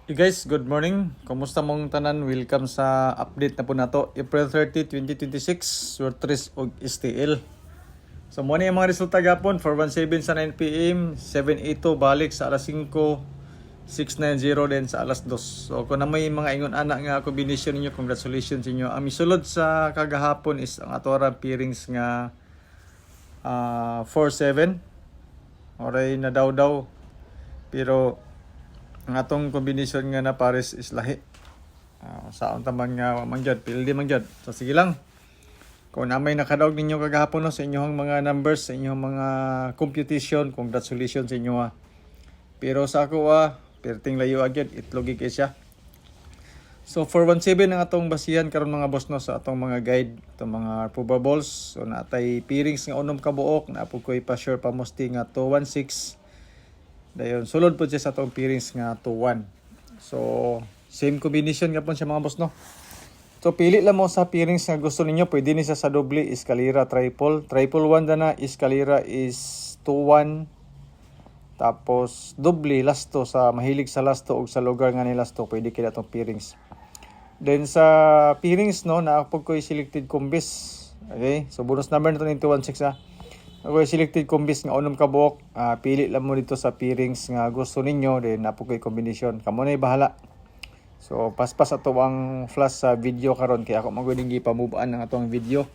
Hey guys, good morning. Kumusta mong tanan? Welcome sa update na po nato. April 30, 2026, Surtres og STL. So muna yung mga resulta gapon, 417 sa 9 p.m, 782 balik sa alas 5, 690 din sa alas 2. So kung na may mga ingon anak nga combination ninyo, congratulations sa inyo. Ang misulod sa kagahapon is ang atora pairings nga 4-7. Oray na daw. Pero ang atong combination nga na pares is lahi. Saon taman nga mangyad, pildi mangyad. So sige lang. Kung na may nakadaog ninyo kagahapon no, sa inyong mga numbers, sa inyong mga computation, congratulations sa inyo ha. Pero sa ako perting layo agad, itlogi kay siya. So 417 ang atong basihan karon mga boss no sa atong mga guide, atong mga probables. So natay pairings nga unom ka buok, naapod ko'y pa-sure pamusti nga 216. Dayon, sulod po siya sa itong pairings nga 2-1. So, same combination nga po siya mga boss, no? So, pili lang mo sa pairings nga gusto ninyo. Pwede ni siya sa doble, escalera, triple. Triple 1 na, escalera is 2-1. Tapos, doble, lasto, sa mahilig sa lasto o sa lugar nga ni lasto, pwede kaya itong pairings. Then, sa pairings, no, naapog ko yung selected combis. Okay? So, bonus number na ito ng 216, ha? Ako selected combis nga unom ka buok, pili lang mo dito sa pairings nga gusto ninyo, then napo ko'y combination. Kamo na bahala. So paspas ato ang flash sa video karon kaya ako maguding gipamubaan ng atong video.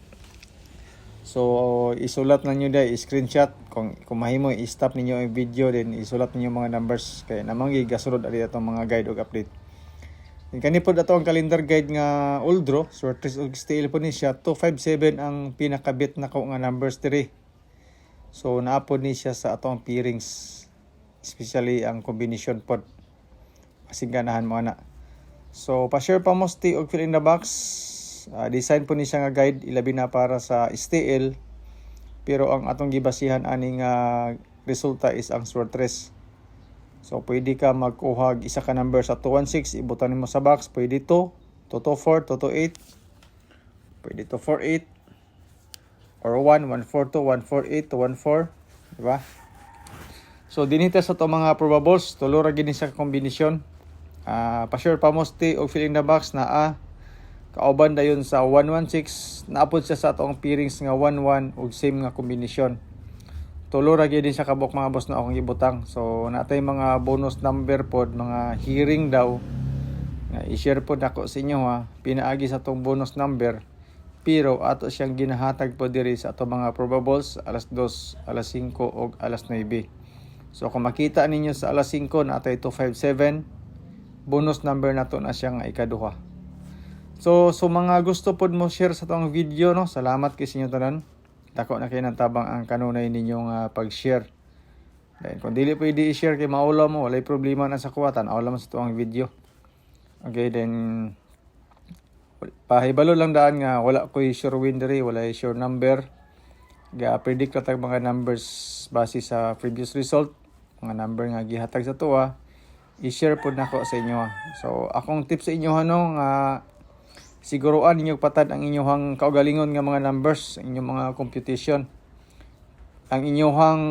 So isulat na niyo dai screenshot kung mahimo i-stop ninyo ang video, then isulat niyo mga numbers kay namang gigasulod ali atong mga guide ug update. Then kani pod ato ang calendar guide nga Uldro, Surtres og STL po ni siya 257 ang pinakabit nako nga numbers diri. So naapod ni siya sa atong pairings, especially ang combination pod. Kasing ganahan mo ana. So pa-share pa mo og fill in the box. Design po ni siya nga guide ilabi na para sa STL. Pero ang atong gibasihan ani nga resulta is ang Surtres. So pwede ka magkuha isa ka number sa 216, ibutan nimo sa box, pwede to 224, 228. Pwede to 48. Or 1, 142, 148, 214. Diba? So, dinita sa ito mga probables. Tulo ra gini sa kombinasyon. Pa-sure pa mosti o fill in the box na kauban dayon sa 116. Naapod siya sa itong pairings nga 1-1 o same nga kombinasyon. Tulo ra gini sa kabok mga boss na akong ibutang. So, natay mga bonus number pod, mga hearing daw. I-share po nako sa inyo ha. Pinaagi sa itong bonus number. Pero ato siyang ginahatag po diri sa ato mga probables alas 2, alas 5 o alas 9. So kung makita ninyo sa alas 5 na atay 257, bonus number nato na siyang ikaduha. So mga gusto pod mo share sa tong video no, salamat kay sa inyo tanan. Dako na kay nang tabang ang kanunay ninyong pag-share. Then kung dili pwede i-share kay maulaw mo, walay problema na sa kuwatan, aulaw mo sa tuang video. Okay, then pahibalo lang daan nga wala ko'y sure win diri, wala sure number. Predict lang tag mga numbers base sa previous result, mga number nga gihatag sa tuwa. I-share po nako sa inyo. So akong tip sa inyo nga siguruan ninyo patad ang inyong kaugalingon nga mga numbers, inyong mga computation. Ang inyong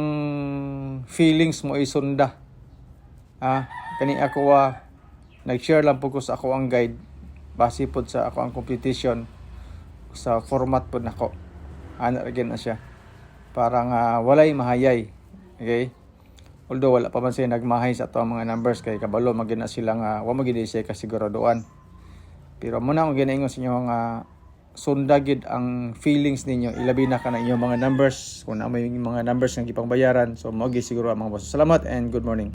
feelings mo isunda. Kani ako nag-share lang po ko sa ako ang guide. Base po sa ako ang competition sa format po nako. Ana again na siya. Parang walay mahayay. Okay? Although wala pa man siya nagmahay sa ato mga numbers kay kabalo magina sila nga wa magid siya kasiguraduan. Pero muna ako ginaingon sa inyo nga sundagid ang feelings ninyo. Ilabi na ka na inyong mga numbers. Kung na may mga numbers nga gipangbayaran, so mao gi siguro ang mga boss. Salamat and good morning.